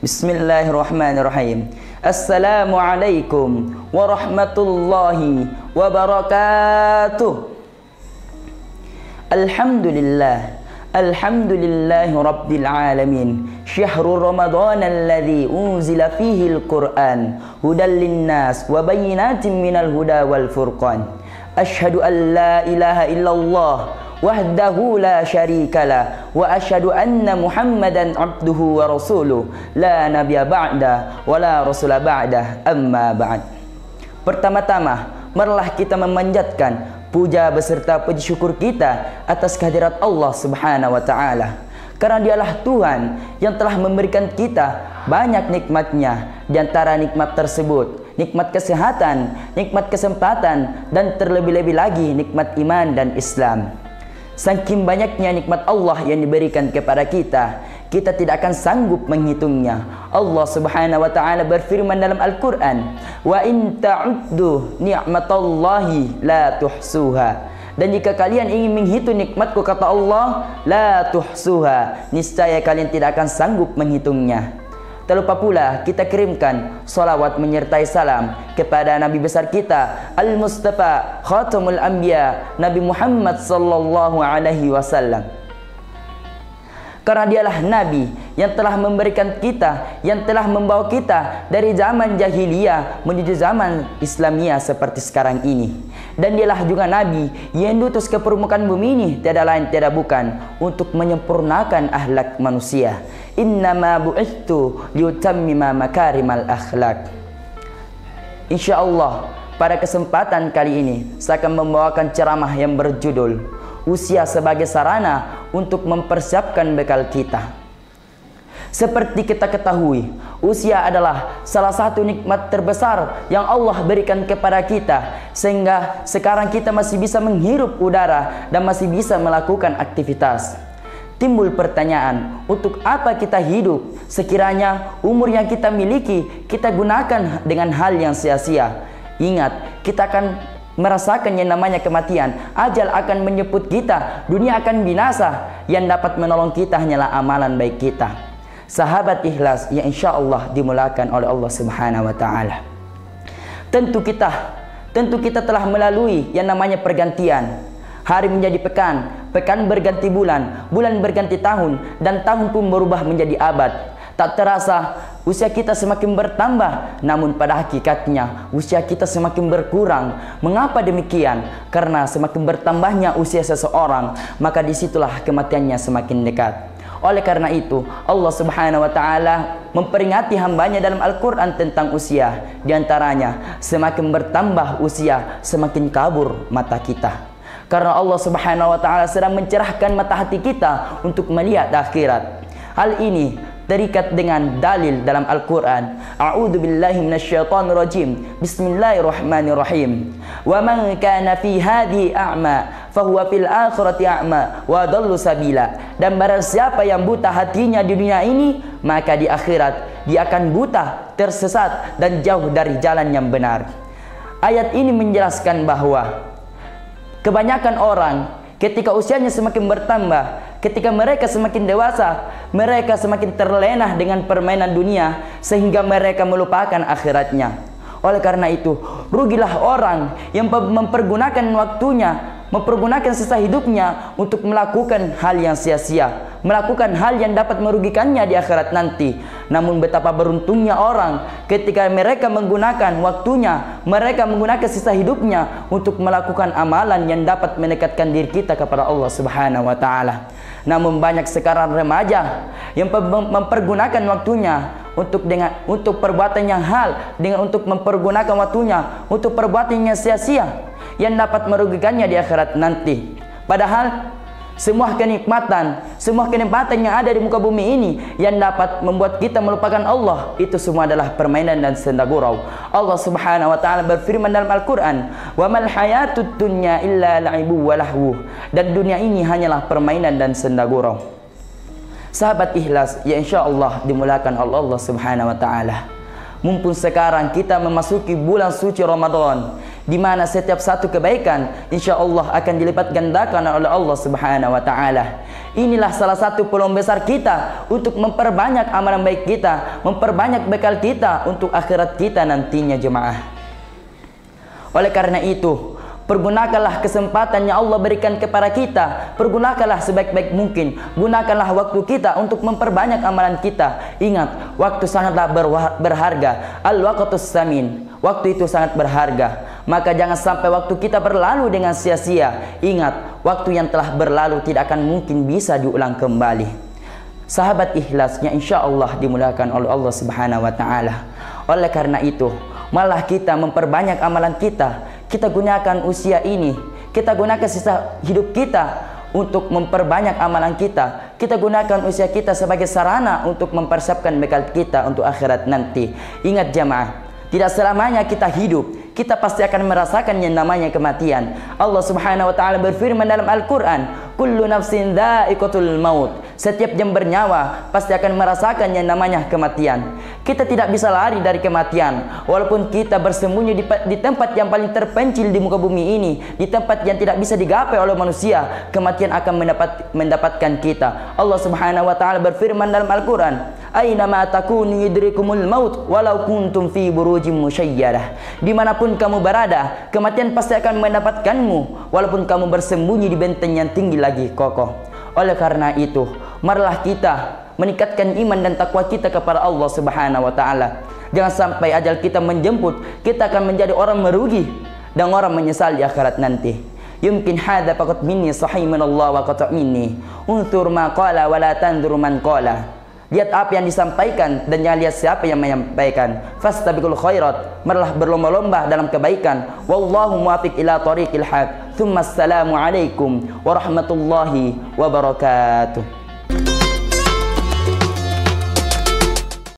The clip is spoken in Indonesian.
Bismillahirrahmanirrahim. Assalamualaikum warahmatullahi wabarakatuh. Alhamdulillahi rabbil alamin. Syahrul Ramadan alladzi unzila fihi al-Qur'an hudan linnas wa bayyinatin minal huda wal furqan. Asyhadu an la ilaha illallah wahdahu la syarikalah wa asyhadu anna Muhammadan abduhu wa rasuluh la nabiyya ba'da wa la rasula ba'da amma ba'd. Pertama-tama marilah kita memanjatkan puja beserta puji syukur kita atas kehadirat Allah Subhanahu wa taala, karena Dialah Tuhan yang telah memberikan kita banyak nikmatnya. Di antara nikmat tersebut nikmat kesehatan, nikmat kesempatan, dan terlebih-lebih lagi nikmat iman dan Islam. Saking banyaknya nikmat Allah yang diberikan kepada kita, kita tidak akan sanggup menghitungnya. Allah Subhanahu wa taala berfirman dalam Al-Qur'an, "Wa in ta'uddu ni'matallahi la tuhsuha." Dan jika kalian ingin menghitung nikmatku, kata Allah, la tuhsuha, niscaya kalian tidak akan sanggup menghitungnya. Tak lupa pula kita kirimkan salawat menyertai salam kepada Nabi besar kita Al-Mustafa Khatamul Anbiya, Nabi Muhammad sallallahu alaihi wasallam. Karena Dialah Nabi yang telah memberikan kita, yang telah membawa kita dari zaman jahiliyah menuju zaman Islamiyah seperti sekarang ini. Dan Dialah juga Nabi yang diutus ke permukaan bumi ini tiada lain tiada bukan untuk menyempurnakan akhlak manusia. Innama bu'ithtu liyutammima makarimal akhlak. Insyaallah pada kesempatan kali ini saya akan membawakan ceramah yang berjudul Usia sebagai sarana untuk mempersiapkan bekal kita. Seperti kita ketahui, usia adalah salah satu nikmat terbesar yang Allah berikan kepada kita, sehingga sekarang kita masih bisa menghirup udara dan masih bisa melakukan aktivitas. Timbul pertanyaan, untuk apa kita hidup? Sekiranya umur yang kita miliki kita gunakan dengan hal yang sia-sia. Ingat, kita akan merasakan yang namanya kematian. Ajal akan menjemput kita, dunia akan binasa. Yang dapat menolong kita hanyalah amalan baik kita. Sahabat ikhlas yang insya Allah dimulakan oleh Allah Subhanahu wa taala. Tentu kita telah melalui yang namanya pergantian. Hari menjadi pekan, pekan berganti bulan, bulan berganti tahun, dan tahun pun berubah menjadi abad. Tak terasa usia kita semakin bertambah, namun pada hakikatnya usia kita semakin berkurang. Mengapa demikian? Karena semakin bertambahnya usia seseorang, maka disitulah kematiannya semakin dekat. Oleh karena itu, Allah Subhanahu wa taala memperingati hambanya dalam Al-Quran tentang usia. Di antaranya, semakin bertambah usia, semakin kabur mata kita. Karena Allah Subhanahu wa taala sedang mencerahkan mata hati kita untuk melihat akhirat. Hal ini terikat dengan dalil dalam Al-Quran. A'udzu billahi minasyaitonir rajim. Bismillahirrahmanirrahim. Wa man kana fi hadhihi a'ma fahuwa fil akhirati a'ma wa dhallu sabila. Dan barang siapa yang buta hatinya di dunia ini, maka di akhirat dia akan buta, tersesat, dan jauh dari jalan yang benar. Ayat ini menjelaskan bahwa kebanyakan orang ketika usianya semakin bertambah, ketika mereka semakin dewasa, mereka semakin terlena dengan permainan dunia sehingga mereka melupakan akhiratnya. Oleh karena itu, rugilah orang yang mempergunakan waktunya, mempergunakan sisa hidupnya untuk melakukan hal yang sia-sia, melakukan hal yang dapat merugikannya di akhirat nanti. Namun betapa beruntungnya orang ketika mereka menggunakan waktunya, mereka menggunakan sisa hidupnya untuk melakukan amalan yang dapat mendekatkan diri kita kepada Allah Subhanahu wa taala. Namun banyak sekarang remaja yang mempergunakan waktunya untuk perbuatan yang untuk mempergunakan waktunya untuk perbuatan yang sia-sia yang dapat merugikannya di akhirat nanti. Padahal semua kenikmatan yang ada di muka bumi ini yang dapat membuat kita melupakan Allah, itu semua adalah permainan dan senda gurau. Allah Subhanahu wa taala berfirman dalam Al-Qur'an, "Wa mal hayatud dunya illa la'ibu wa lahu." Dan dunia ini hanyalah permainan dan senda gurau. Sahabat ikhlas yang insyaallah dimulakan oleh Allah Subhanahu wa taala. Mumpung sekarang kita memasuki bulan suci Ramadan di mana setiap satu kebaikan insya Allah akan dilipat gandakan oleh Allah Subhanahu wa Ta'ala. Inilah salah satu peluang besar kita untuk memperbanyak amalan baik kita, memperbanyak bekal kita untuk akhirat kita nantinya, jemaah. Oleh karena itu, pergunakanlah kesempatan yang Allah berikan kepada kita. Pergunakanlah sebaik-baik mungkin. Gunakanlah waktu kita untuk memperbanyak amalan kita. Ingat, waktu sangatlah berharga. Al-waqtus samin. Waktu itu sangat berharga. Maka jangan sampai waktu kita berlalu dengan sia-sia. Ingat, waktu yang telah berlalu tidak akan mungkin bisa diulang kembali. Sahabat ikhlasnya insya Allah dimuliakan oleh Allah Subhanahu wa Ta'ala. Oleh karena itu, malah kita memperbanyak amalan kita. Kita gunakan usia ini, kita gunakan sisa hidup kita untuk memperbanyak amalan kita. Kita gunakan usia kita sebagai sarana untuk mempersiapkan bekal kita untuk akhirat nanti. Ingat jamaah, tidak selamanya kita hidup, kita pasti akan merasakan yang namanya kematian. Allah Subhanahu wa Ta'ala berfirman dalam Al-Quran, kullu nafsin dha'iqatul maut. Setiap yang bernyawa pasti akan merasakan yang namanya kematian. Kita tidak bisa lari dari kematian. Walaupun kita bersembunyi di tempat yang paling terpencil di muka bumi ini, di tempat yang tidak bisa digapai oleh manusia, kematian akan mendapatkan kita. Allah Subhanahu wa Ta'ala berfirman dalam Al-Quran, aina ma takunu yudrikumul maut walau kuntum fi burujim musyayyadah. Dimanapun kamu berada, kematian pasti akan mendapatkanmu walaupun kamu bersembunyi di benteng yang tinggi lagi kokoh. Oleh karena itu, marilah kita meningkatkan iman dan takwa kita kepada Allah Subhanahu wa Ta'ala. Jangan sampai ajal kita menjemput, kita akan menjadi orang merugi dan orang menyesal di akhirat nanti. Yumkin hadza faqat minni sahih min Allah wa qata' minni. Unzur ma qala wa la tanzur man qala. Lihat apa yang disampaikan dan jangan lihat siapa yang menyampaikan. Fastabiqul khairat, marilah berlomba-lomba dalam kebaikan. Wallahu muwaffiq ila tariqil haq. Tsumma assalamu alaikum warahmatullahi wabarakatuh.